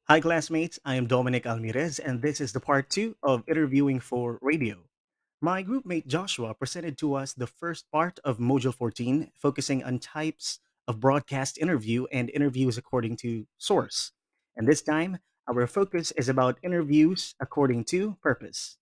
Hi, classmates. I am Dominic Almirez, and this is the part two of interviewing for radio. My group mate Joshua presented to us the first part of Module 14, focusing on types of broadcast interview and interviews according to source. And this time, our focus is about interviews according to purpose.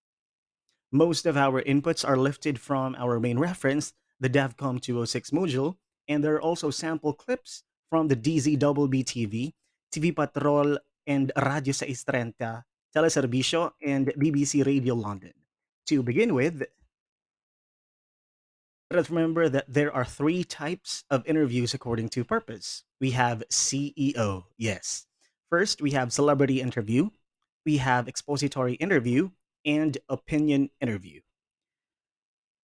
Most of our inputs are lifted from our main reference, the DAVCOM 206 module, and there are also sample clips from the DZBB TV, TV Patrol, and Radio 630, Teleservisyo, and BBC Radio London. To begin with, let us remember that there are three types of interviews according to purpose. We have CEO, yes. First, we have celebrity interview, we have expository interview, and opinion interview.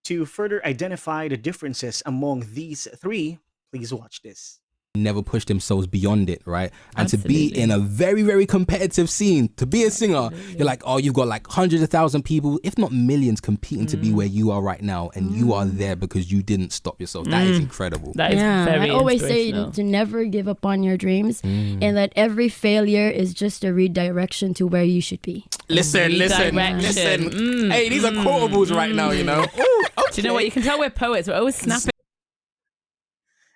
To further identify the differences among these three, please watch this. Never push themselves beyond it, right? And to be in a very, very competitive scene, to be a singer, you're like, oh, you've got like hundreds of thousands of people, if not millions, competing to be where you are right now, and you are there because you didn't stop yourself. That is incredible. That is very I always say inspirational. to never give up on your dreams, and that every failure is just a redirection to where you should be. Listen. Redirection. Hey, these are quotables right now, you know? Ooh, okay. Do you know what? You can tell we're poets. We're always snapping.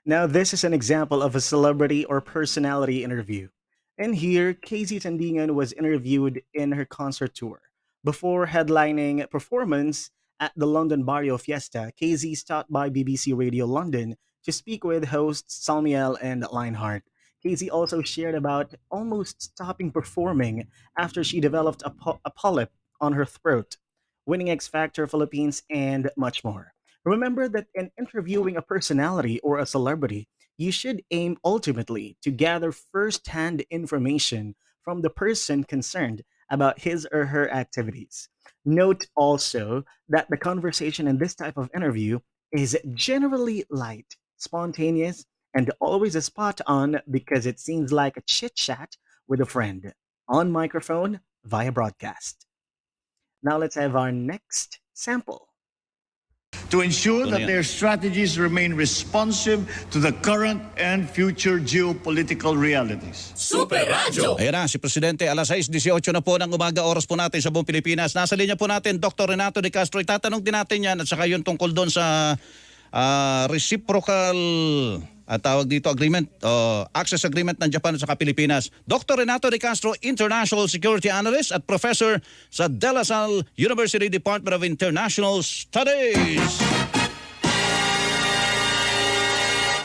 Now, this is an example of a celebrity or personality interview. And here, Casey Tandingan was interviewed in her concert tour. Before headlining a performance at the London Barrio Fiesta, Casey stopped by BBC Radio London to speak with hosts Salmiel and Lionheart. Casey also shared about almost stopping performing after she developed a polyp on her throat, winning X Factor Philippines, and much more. Remember that in interviewing a personality or a celebrity, you should aim ultimately to gather first-hand information from the person concerned about his or her activities. Note also that the conversation in this type of interview is generally light, spontaneous, and always a spot on because it seems like a chit chat with a friend on microphone via broadcast. Now let's have our next sample. To ensure that their strategies remain responsive to the current and future geopolitical realities. Ayan na, si Presidente, alas 6:18 na po ng umaga, oras po natin sa buong Pilipinas. Nasa linya po natin, Dr. Renato de Castro. Itatanong din natin yan at saka yung tungkol doon sa reciprocal tawag dito agreement, access agreement ng Japan at saka Pilipinas. Dr. Renato de Castro, International Security Analyst at Professor sa De La Salle University Department of International Studies.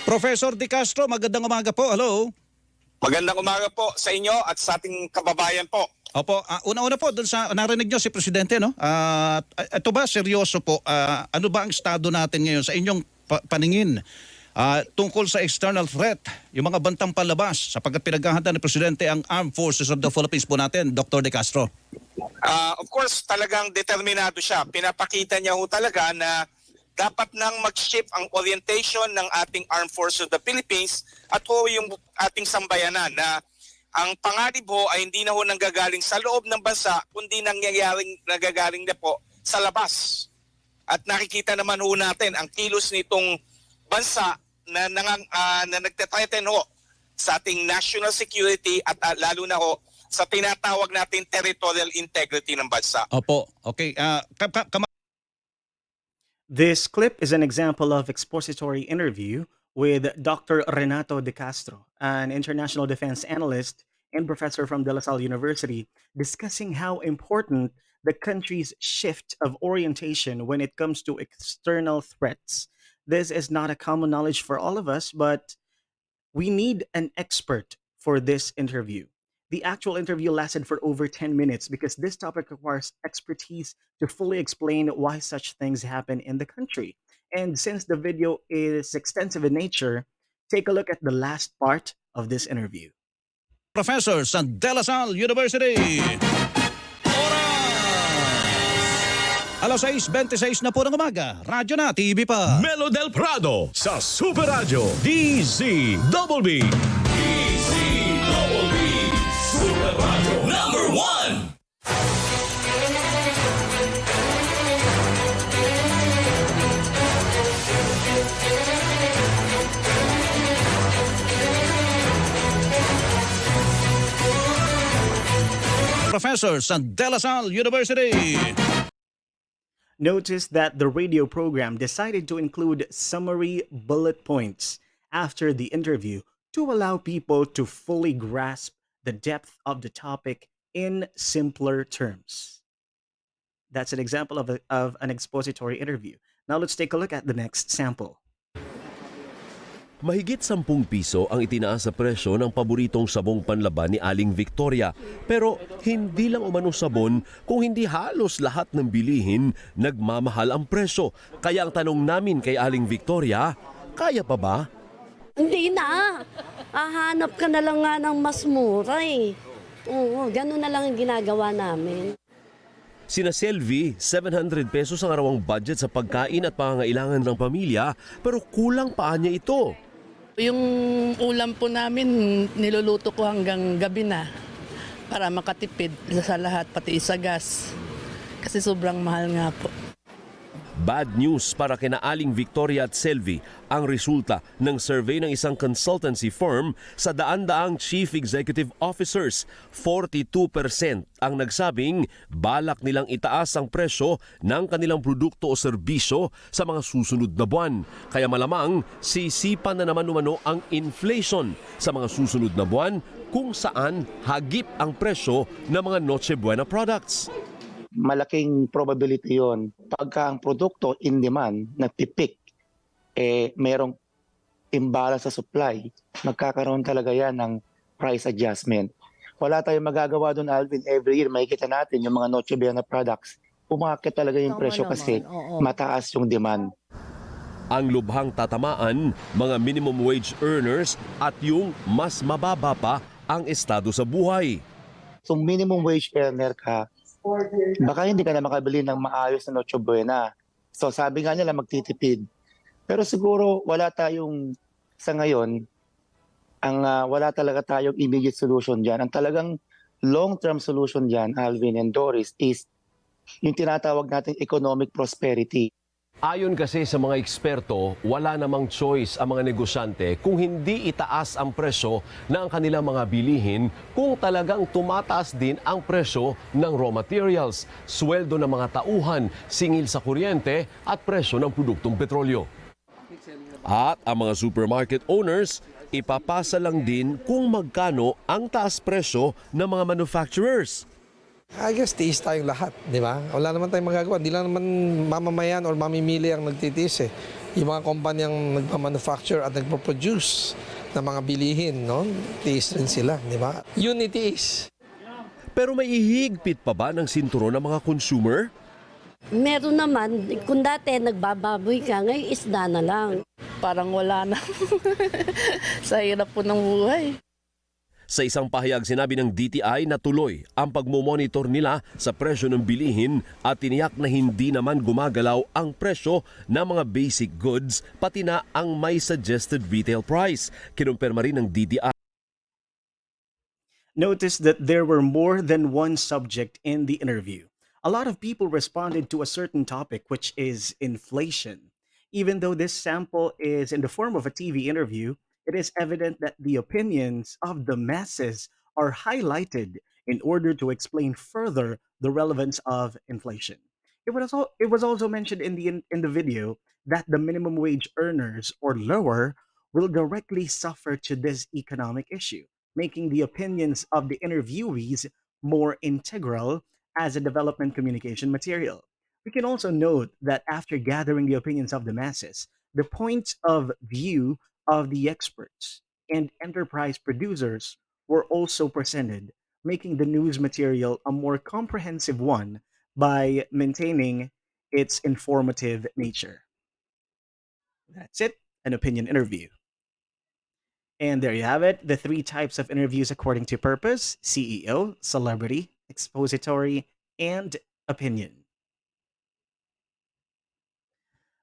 Professor de Castro, magandang umaga po. Hello. Magandang umaga po sa inyo at sa ating kababayan po. Opo, una-una po, dun sa narinig nyo si Presidente, no? Ito ba, seryoso po, ano ba ang estado natin ngayon sa inyong paningin tungkol sa external threat, yung mga bantang palabas, sapagkat pinaghahanda ni Presidente ang Armed Forces of the Philippines po natin, Dr. De Castro? Of course, talagang determinado siya. Pinapakita niya ho talaga na dapat nang mag-shift ang orientation ng ating Armed Forces of the Philippines at ho yung ating sambayanan na ang panganib ho ay hindi na ho nanggagaling sa loob ng bansa kundi nanggagaling na po sa labas. At nakikita naman ho natin ang kilos nitong bansa na nagtatreten ho sa ating national security at lalo na ho sa tinatawag natin territorial integrity ng bansa. Opo, okay. This clip is an example of expository interview with Dr. Renato de Castro, an international defense analyst and professor from De La Salle University, discussing how important the country's shift of orientation when it comes to external threats. This is not a common knowledge for all of us, but we need an expert for this interview. The actual interview lasted for over 10 minutes because this topic requires expertise to fully explain why such things happen in the country. And since the video is extensive in nature, take a look at the last part of this interview. Professor sa De La Salle University. Alas 6:26 na po ng umaga. Radyo na, TV pa. Melo del Prado sa Super Radio DZBB. DZBB Super Radio number 1. professor sa De La Salle University. Notice that the radio program decided to include summary bullet points after the interview to allow people to fully grasp the depth of the topic in simpler terms. That's an example of an expository interview. Now let's take a look at the next sample. Mahigit 10 piso ang itinaas sa presyo ng paboritong sabong panlaban ni Aling Victoria. Pero hindi lang umano sabon kung hindi halos lahat ng bilihin nagmamahal ang presyo. Kaya ang tanong namin kay Aling Victoria, kaya pa ba? Hindi na. Hahanap ka na lang nga ng mas mura eh. Oo, ganun na lang ang ginagawa namin. Sina Selvi, 700 pesos ang arawang budget sa pagkain at pangangailangan ng pamilya, pero kulang pa niya ito. Yung ulam po namin, niluluto ko hanggang gabi na para makatipid sa lahat, pati sa gas. Kasi sobrang mahal nga po. Bad news para kina Aling Victoria at Selvi ang resulta ng survey ng isang consultancy firm sa daan-daang chief executive officers. 42% ang nagsabing balak nilang itaas ang presyo ng kanilang produkto o serbisyo sa mga susunod na buwan. Kaya malamang sisipan na naman umano ang inflation sa mga susunod na buwan kung saan hagip ang presyo ng mga Noche Buena products. Malaking probability yon pagka ang produkto in demand nagpipik, merong imbalance sa supply, magkakaroon talaga yan ng price adjustment. Wala tayong magagawa doon, Alvin. Every year makikita natin yung mga Noche Buena products, umakit talaga yung presyo kasi mataas yung demand. Ang lubhang tatamaan, mga minimum wage earners at yung mas mababa pa ang estado sa buhay. So minimum wage earner ka, baka hindi ka na makabili ng maayos na Noche Buena. So sabi nga nila magtitipid. Pero siguro wala tayong sa ngayon, wala talaga tayong immediate solution dyan. Ang talagang long-term solution dyan, Alvin and Doris, is yung tinatawag nating economic prosperity. Ayon kasi sa mga eksperto, wala namang choice ang mga negosyante kung hindi itaas ang presyo ng kanilang mga bilihin kung talagang tumataas din ang presyo ng raw materials, sweldo ng mga tauhan, singil sa kuryente at presyo ng produktong petrolyo. At ang mga supermarket owners, ipapasa lang din kung magkano ang taas presyo ng mga manufacturers. I guess tiis tayong lahat, di ba? Wala naman tayong magagawa. Hindi lang naman mamamayan or mamimili ang nagtitiis eh. Yung mga kumpanyang nagpa-manufacture at nagpo-produce ng mga bilihin, no? Tiis rin sila, di ba? Unity is. Pero may ihigpit pa ba ng sinturon ng mga consumer? Meron naman, kung dati nagbababoy ka, ngayon isda na lang. Parang wala na. Sa hirap po ng buhay. Sa isang pahayag sinabi ng DTI na tuloy ang pagmomonitor nila sa presyo ng bilihin at tiniyak na hindi naman gumagalaw ang presyo ng mga basic goods pati na ang may suggested retail price. Kinumpirma rin ng DTI. Notice that there were more than one subject in the interview. A lot of people responded to a certain topic, which is inflation. Even though this sample is in the form of a TV interview, it is evident that the opinions of the masses are highlighted in order to explain further the relevance of inflation. It was also mentioned in the video that the minimum wage earners or lower will directly suffer to this economic issue, making the opinions of the interviewees more integral as a development communication material. We can also note that after gathering the opinions of the masses, the points of view of the experts and enterprise producers were also presented, making the news material a more comprehensive one by maintaining its informative nature. That's it, an opinion interview. And there you have it, the three types of interviews according to purpose: CEO, celebrity, expository, and opinion.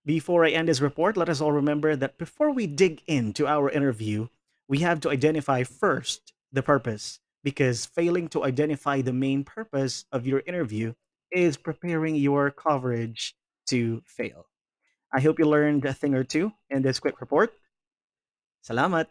Before I end this report, let us all remember that before we dig into our interview, we have to identify first the purpose, because failing to identify the main purpose of your interview is preparing your coverage to fail. I hope you learned a thing or two in this quick report. Salamat!